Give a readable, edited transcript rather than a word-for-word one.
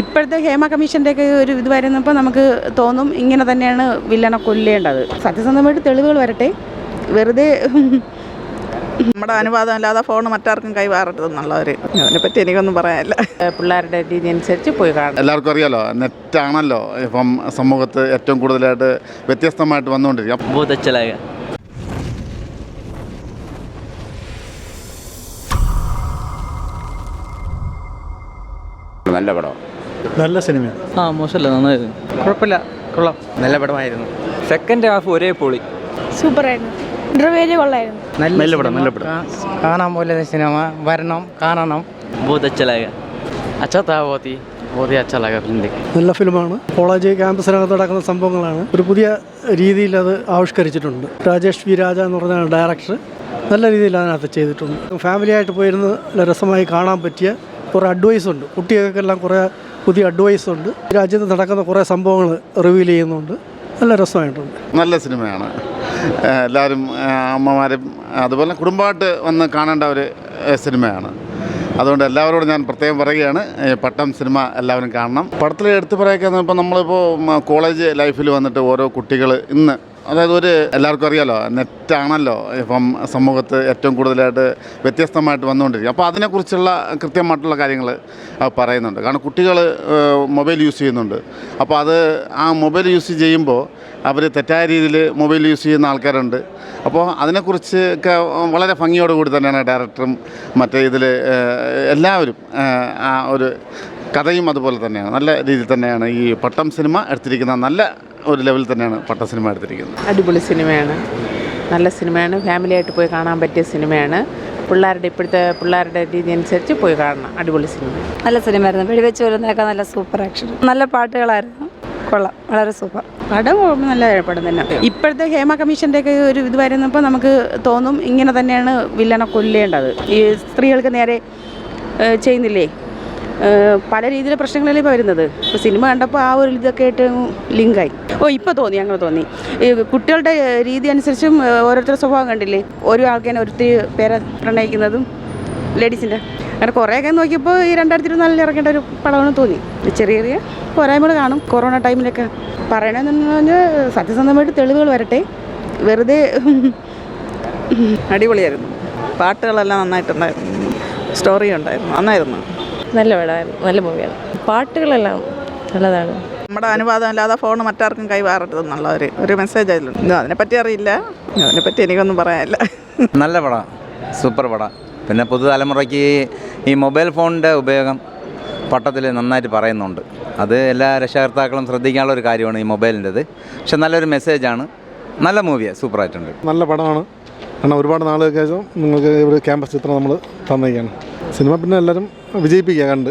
ഇപ്പോഴത്തെ ഹേമ കമ്മീഷൻ്റെയൊക്കെ ഒരു ഇത് വരുന്നപ്പോൾ നമുക്ക് തോന്നും ഇങ്ങനെ തന്നെയാണ് വില്ലനെ കൊല്ലേണ്ടത്. സത്യസന്ധമായിട്ട് തെളിവുകൾ വരട്ടെ, വെറുതെ നമ്മുടെ അനുവാദമില്ലാതെ ഫോൺ മറ്റാർക്കും കൈമാറരുതെന്നുള്ളവർ. അതിനെപ്പറ്റി എനിക്കൊന്നും പറയാനില്ല. പിള്ളേരുടെ രീതി അനുസരിച്ച് പോയി കാണും. എല്ലാവർക്കും അറിയാലോ, നെറ്റാണല്ലോ ഇപ്പം സമൂഹത്ത് ഏറ്റവും കൂടുതലായിട്ട് വ്യത്യസ്തമായിട്ട് വന്നുകൊണ്ടിരിക്കുക. നല്ല പടം, നല്ല സിനിമയാണ്. മോശമല്ല, നന്നായിരുന്നു, കുഴപ്പമില്ല, കൊള്ളാം, നല്ല പടമായിരുന്നു. സെക്കൻഡ് ഹാഫ് ഒരേ പൊളി, സൂപ്പറായിരുന്നു. ഇന്റർവ്യൂ കൊള്ളായിരുന്നു. നല്ല പടം, നല്ല പടം. കാണാൻ പോലെ സിനിമ, വരണം, കാണണം. നല്ല ഫിലിമാണ്. കോളേജ് ക്യാമ്പസിനകത്ത് നടക്കുന്ന സംഭവങ്ങളാണ്. ഒരു പുതിയ രീതിയിൽ അത് ആവിഷ്കരിച്ചിട്ടുണ്ട്. രാജേഷ് വി രാജ എന്ന് പറഞ്ഞ ഡയറക്ടർ നല്ല രീതിയിൽ അതിനകത്ത് ചെയ്തിട്ടുണ്ട്. ഫാമിലിയായിട്ട് പോയിരുന്ന് നല്ല രസമായി കാണാൻ പറ്റിയ കുറേ അഡ്വൈസ് ഉണ്ട്. കുട്ടികൾക്കെല്ലാം കുറേ പുതിയ അഡ്വൈസ് ഉണ്ട്. രാജ്യത്ത് നടക്കുന്ന കുറേ സംഭവങ്ങൾ റിവീൽ ചെയ്യുന്നുണ്ട്. നല്ല രസമായിട്ടുണ്ട്. നല്ല സിനിമയാണ്. എല്ലാവരും അമ്മമാരും അതുപോലെ കുടുംബമായിട്ട് വന്ന് കാണേണ്ട ഒരു സിനിമയാണ്. അതുകൊണ്ട് എല്ലാവരോടും ഞാൻ പ്രത്യേകം പറയുകയാണ്, പട്ടം സിനിമ എല്ലാവരും കാണണം. പടത്തിൽ എടുത്തു പറയുക, ഇപ്പോൾ നമ്മളിപ്പോൾ കോളേജ് ലൈഫിൽ വന്നിട്ട് ഓരോ കുട്ടികൾ ഇന്ന്, അതായത് എല്ലാവർക്കും അറിയാലോ, നെറ്റാണല്ലോ ഇപ്പം സമൂഹത്ത് ഏറ്റവും കൂടുതലായിട്ട് വ്യത്യസ്തമായിട്ട് വന്നുകൊണ്ടിരിക്കുക. അപ്പോൾ അതിനെക്കുറിച്ചുള്ള കൃത്യമായിട്ടുള്ള കാര്യങ്ങൾ പറയുന്നുണ്ട്. കാരണം കുട്ടികൾ മൊബൈൽ യൂസ് ചെയ്യുന്നുണ്ട്. അപ്പോൾ ആ മൊബൈൽ യൂസ് ചെയ്യുമ്പോൾ അവർ തെറ്റായ രീതിയിൽ മൊബൈൽ യൂസ് ചെയ്യുന്ന ആൾക്കാരുണ്ട്. അപ്പോൾ അതിനെക്കുറിച്ചൊക്കെ വളരെ ഭംഗിയോടുകൂടി തന്നെയാണ് ഡയറക്ടറും മറ്റേ ഇതിൽ എല്ലാവരും ആ ഒരു കഥയും അതുപോലെ തന്നെയാണ്. നല്ല രീതിയിൽ തന്നെയാണ് ഈ പട്ടം സിനിമ എടുത്തിരിക്കുന്നത്. നല്ല ഒരു ലെവലിൽ തന്നെയാണ് പട്ടം സിനിമ എടുത്തിരിക്കുന്നത്. അടിപൊളി സിനിമയാണ്, നല്ല സിനിമയാണ്. ഫാമിലിയായിട്ട് പോയി കാണാൻ പറ്റിയ സിനിമയാണ്. ഇപ്പോഴത്തെ പിള്ളേരുടെ രീതി അനുസരിച്ച് പോയി കാണണം. അടിപൊളി സിനിമ, നല്ല സിനിമയായിരുന്നു. വെടിവെച്ച് വരുന്നതൊക്കെ നല്ല സൂപ്പർ ആക്ഷൻ, നല്ല പാട്ടുകളായിരുന്നു. കൊള്ളാം, വളരെ സൂപ്പർ പടം. നല്ല പടം തന്നെ. ഇപ്പോഴത്തെ ഹേമ കമ്മീഷൻ്റെയൊക്കെ ഒരു ഇത് വരുന്നപ്പോൾ നമുക്ക് തോന്നും ഇങ്ങനെ തന്നെയാണ് വില്ലനെ കൊല്ലേണ്ടത്. ഈ സ്ത്രീകൾക്ക് നേരെ ചെയ്യുന്നില്ലേ, പല രീതിയിലെ പ്രശ്നങ്ങളല്ലേ ഇപ്പോൾ വരുന്നത്. ഇപ്പോൾ സിനിമ കണ്ടപ്പോൾ ആ ഒരു ഇതൊക്കെ ആയിട്ട് ലിങ്കായി. ഇപ്പോൾ തോന്നി, അങ്ങനെ തോന്നി. ഈ കുട്ടികളുടെ രീതി അനുസരിച്ചും ഓരോരുത്തരുടെ സ്വഭാവം കണ്ടില്ലേ. ഒരു ആൾക്കാരെ ഒത്തിരി പേരെ പ്രണയിക്കുന്നതും ലേഡീസിൻ്റെ, അങ്ങനെ കുറേയൊക്കെ നോക്കിയപ്പോൾ ഈ 2024 ഇറങ്ങേണ്ട ഒരു പടമെന്ന് തോന്നി. ചെറിയ ചെറിയ പോരായ്മകൾ കാണും. കൊറോണ ടൈമിലൊക്കെ പറയണമെന്ന് പറഞ്ഞാൽ സത്യസന്ധമായിട്ട് തെളിവുകൾ വരട്ടെ, വെറുതെ അടിപൊളിയായിരുന്നു. പാട്ടുകളെല്ലാം നന്നായിട്ടുണ്ടായിരുന്നു, സ്റ്റോറി ഉണ്ടായിരുന്നു, നന്നായിരുന്നു. നല്ല പടമായിരുന്നു, നല്ല മൂവിയാണ്. പാട്ടുകളെല്ലാം നല്ലതാണ്. നമ്മുടെ അനുവാദമില്ലാതെ ഫോൺ മറ്റാർക്കും കൈമാറരുതെന്നുള്ളവർ ഒരു മെസ്സേജ് അതിലുണ്ട്. അതിനെപ്പറ്റി അറിയില്ല, അതിനെപ്പറ്റി എനിക്കൊന്നും പറയാനില്ല. നല്ല പടം, സൂപ്പർ പടം. പിന്നെ പുതുതലമുറയ്ക്ക് ഈ മൊബൈൽ ഫോണിൻ്റെ ഉപയോഗം പട്ടത്തിൽ നന്നായിട്ട് പറയുന്നുണ്ട്. അത് എല്ലാ രക്ഷകർത്താക്കളും ശ്രദ്ധിക്കാനുള്ള ഒരു കാര്യമാണ് ഈ മൊബൈലിൻ്റെത്. പക്ഷെ നല്ലൊരു മെസ്സേജാണ്, നല്ല മൂവിയാണ്, സൂപ്പറായിട്ടുണ്ട്. നല്ല പടമാണ്. കാരണം ഒരുപാട് നാളുകൾക്ക് ശേഷം നിങ്ങൾക്ക് ഒരു ക്യാമ്പസ് ചിത്രം നമ്മൾ തന്നിരിക്കുകയാണ്. സിനിമ പിന്നെ എല്ലാവരും വിജയിപ്പിക്കുക കണ്ട്.